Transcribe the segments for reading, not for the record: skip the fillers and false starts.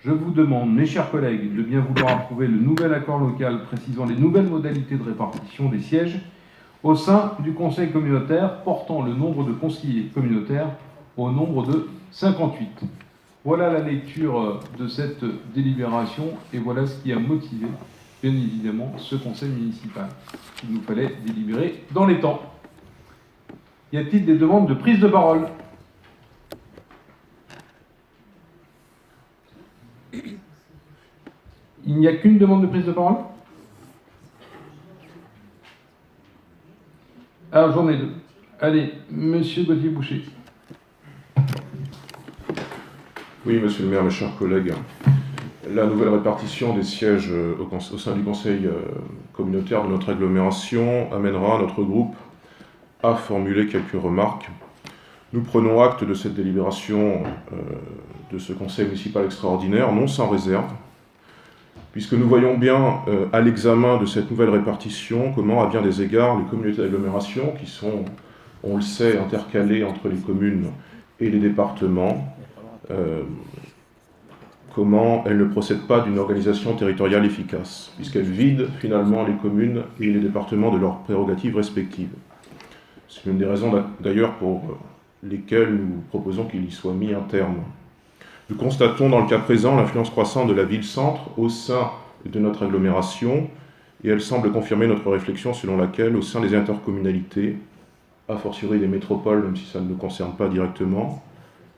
je vous demande, mes chers collègues, de bien vouloir approuver le nouvel accord local précisant les nouvelles modalités de répartition des sièges au sein du conseil communautaire, portant le nombre de conseillers communautaires au nombre de 58. Voilà la lecture de cette délibération et voilà ce qui a motivé, bien évidemment, ce conseil municipal. Il nous fallait délibérer dans les temps. Y a-t-il des demandes de prise de parole ? Il n'y a qu'une demande de prise de parole ? Alors, j'en ai deux. Allez, monsieur Gauthier-Boucher. Oui, monsieur le maire, mes chers collègues, la nouvelle répartition des sièges au sein du conseil communautaire de notre agglomération amènera notre groupe à formuler quelques remarques. Nous prenons acte de cette délibération de ce conseil municipal extraordinaire, non sans réserve, puisque nous voyons bien à l'examen de cette nouvelle répartition comment, à bien des égards, les communautés d'agglomération, qui sont, on le sait, intercalées entre les communes et les départements, comment elles ne procèdent pas d'une organisation territoriale efficace, puisqu'elles vident finalement les communes et les départements de leurs prérogatives respectives. C'est l'une des raisons d'ailleurs pour lesquelles nous proposons qu'il y soit mis un terme. Nous constatons dans le cas présent l'influence croissante de la ville-centre au sein de notre agglomération, et elle semble confirmer notre réflexion selon laquelle, au sein des intercommunalités, a fortiori des métropoles, même si ça ne nous concerne pas directement,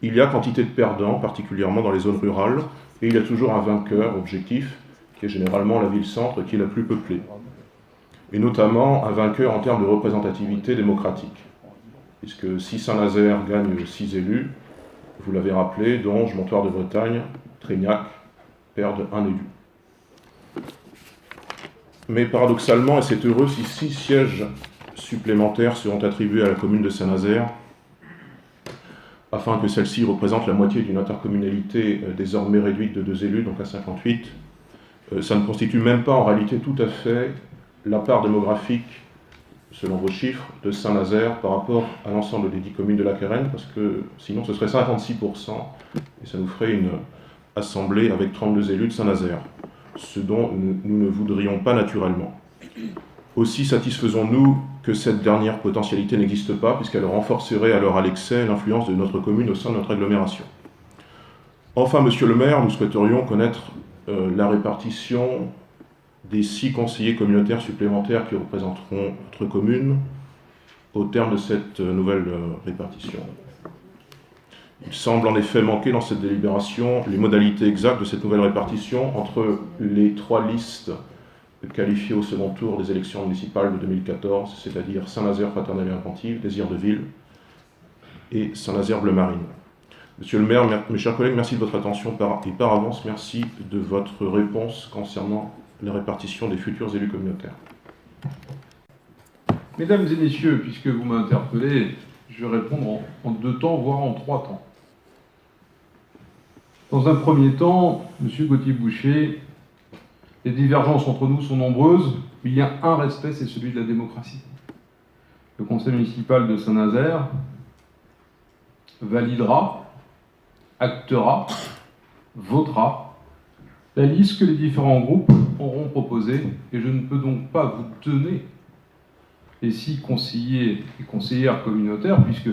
il y a quantité de perdants, particulièrement dans les zones rurales, et il y a toujours un vainqueur objectif, qui est généralement la ville-centre, qui est la plus peuplée. Et notamment un vainqueur en termes de représentativité démocratique. Puisque si Saint-Nazaire gagne 6 élus, vous l'avez rappelé, Donge, Montoire de Bretagne, Trégnac perdent un élu. Mais paradoxalement, et c'est heureux, si 6 sièges supplémentaires seront attribués à la commune de Saint-Nazaire, afin que celle-ci représente la moitié d'une intercommunalité désormais réduite de 2 élus, donc à 58, ça ne constitue même pas en réalité tout à fait la part démographique, selon vos chiffres, de Saint-Nazaire par rapport à l'ensemble des 10 communes de la Carène, parce que sinon ce serait 56%, et ça nous ferait une assemblée avec 32 élus de Saint-Nazaire, ce dont nous ne voudrions pas naturellement. Aussi satisfaisons-nous que cette dernière potentialité n'existe pas, puisqu'elle renforcerait alors à l'excès l'influence de notre commune au sein de notre agglomération. Enfin, monsieur le maire, nous souhaiterions connaître la répartition des 6 conseillers communautaires supplémentaires qui représenteront notre commune au terme de cette nouvelle répartition. Il semble en effet manquer dans cette délibération les modalités exactes de cette nouvelle répartition entre les 3 listes qualifiées au second tour des élections municipales de 2014, c'est-à-dire Saint-Nazaire Fraternelle et Inventive, Désir de Ville et Saint-Nazaire Bleu Marine. Monsieur le maire, mes chers collègues, merci de votre attention et par avance, merci de votre réponse concernant la répartition des futurs élus communautaires. Mesdames et messieurs, puisque vous m'interpellez, je vais répondre en 2 temps, voire en 3 temps. Dans un premier temps, monsieur Gauthier-Boucher, les divergences entre nous sont nombreuses, mais il y a un respect, c'est celui de la démocratie. Le conseil municipal de Saint-Nazaire validera, actera, votera la liste que les différents groupes auront proposée, et je ne peux donc pas vous donner les 6 conseillers et conseillères communautaires, puisque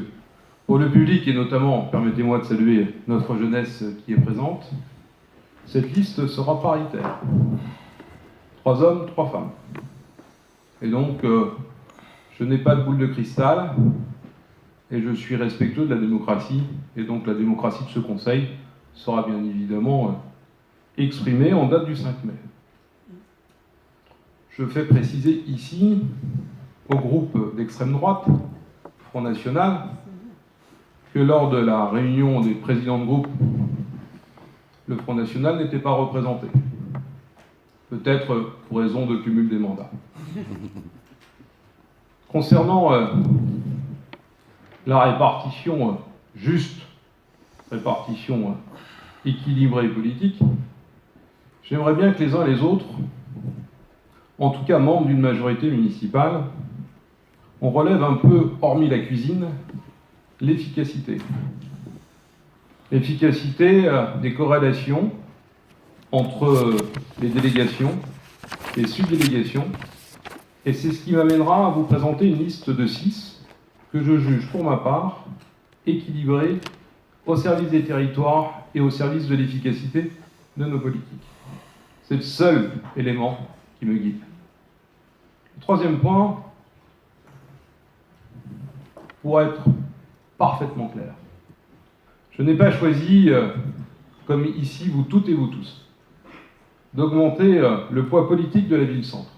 pour le public, et notamment, permettez-moi de saluer notre jeunesse qui est présente, cette liste sera paritaire. 3 hommes, 3 femmes. Et donc, je n'ai pas de boule de cristal, et je suis respectueux de la démocratie, et donc la démocratie de ce conseil sera bien évidemment exprimée en date du 5 mai. Je fais préciser ici au groupe d'extrême droite, Front National, que lors de la réunion des présidents de groupe, le Front National n'était pas représenté. Peut-être pour raison de cumul des mandats. Concernant la répartition juste, répartition équilibrée politique, j'aimerais bien que les uns et les autres, en tout cas membres d'une majorité municipale, on relève un peu, hormis la cuisine, l'efficacité. L'efficacité des corrélations entre les délégations, les subdélégations, et c'est ce qui m'amènera à vous présenter une liste de 6 que je juge pour ma part équilibrée au service des territoires et au service de l'efficacité de nos politiques. C'est le seul élément qui me guide. Le troisième point, pour être parfaitement clair, je n'ai pas choisi, comme ici vous toutes et vous tous, d'augmenter le poids politique de la ville-centre.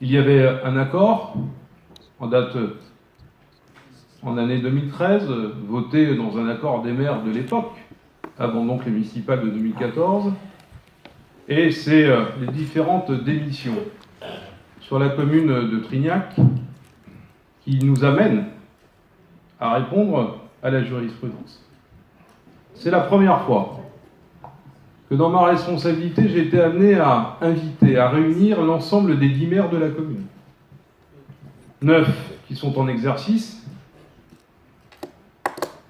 Il y avait un accord en date en année 2013, voté dans un accord des maires de l'époque, avant donc les municipales de 2014, et c'est les différentes démissions sur la commune de Trignac qui nous amènent à répondre à la jurisprudence. C'est la première fois que dans ma responsabilité, j'ai été amené à inviter, à réunir l'ensemble des 10 maires de la commune. 9 qui sont en exercice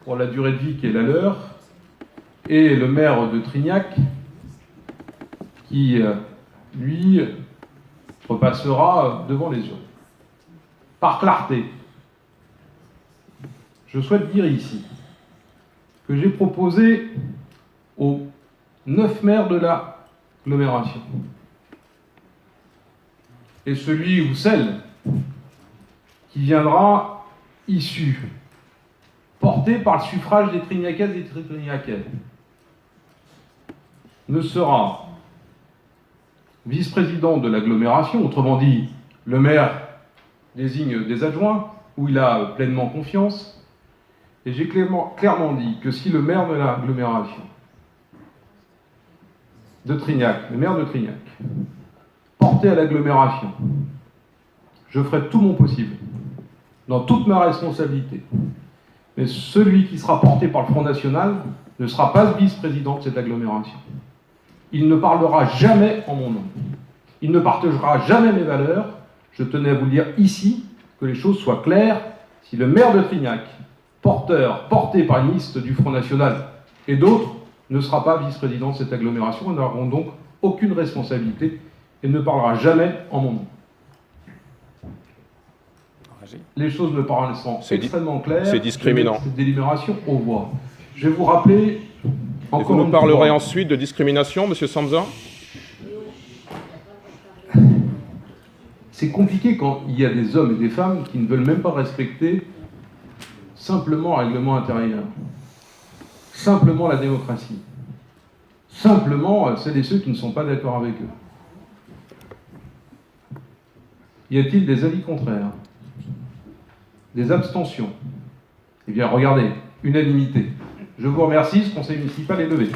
pour la durée de vie qui est la leur, et le maire de Trignac qui, lui, repassera devant les urnes. Par clarté, je souhaite dire ici que j'ai proposé aux 9 maires de l'agglomération, et celui ou celle qui viendra issu, porté par le suffrage des Trignacaises et des Trignacais, ne sera vice-président de l'agglomération, autrement dit, le maire désigne des adjoints, où il a pleinement confiance, et j'ai clairement dit que si le maire de l'agglomération de Trignac, le maire de Trignac, porté à l'agglomération, je ferai tout mon possible, dans toute ma responsabilité. Mais celui qui sera porté par le Front National ne sera pas vice-président de cette agglomération. Il ne parlera jamais en mon nom. Il ne partagera jamais mes valeurs. Je tenais à vous le dire ici, que les choses soient claires. Si le maire de Trignac, porté par une liste du Front National et d'autres, ne sera pas vice-président de cette agglomération, nous n'aurons donc aucune responsabilité et ne parlera jamais en mon nom. Les choses me paraissant extrêmement claires. C'est discriminant. Cette délibération aux voix. Je vais vous rappeler encore. Et vous nous parlerez ensuite de discrimination, Monsieur Samsa? C'est compliqué quand il y a des hommes et des femmes qui ne veulent même pas respecter simplement le règlement intérieur, simplement la démocratie, simplement celles et ceux qui ne sont pas d'accord avec eux. Y a-t-il des avis contraires? Des abstentions? Eh bien, regardez, unanimité. Je vous remercie, ce conseil municipal est levé.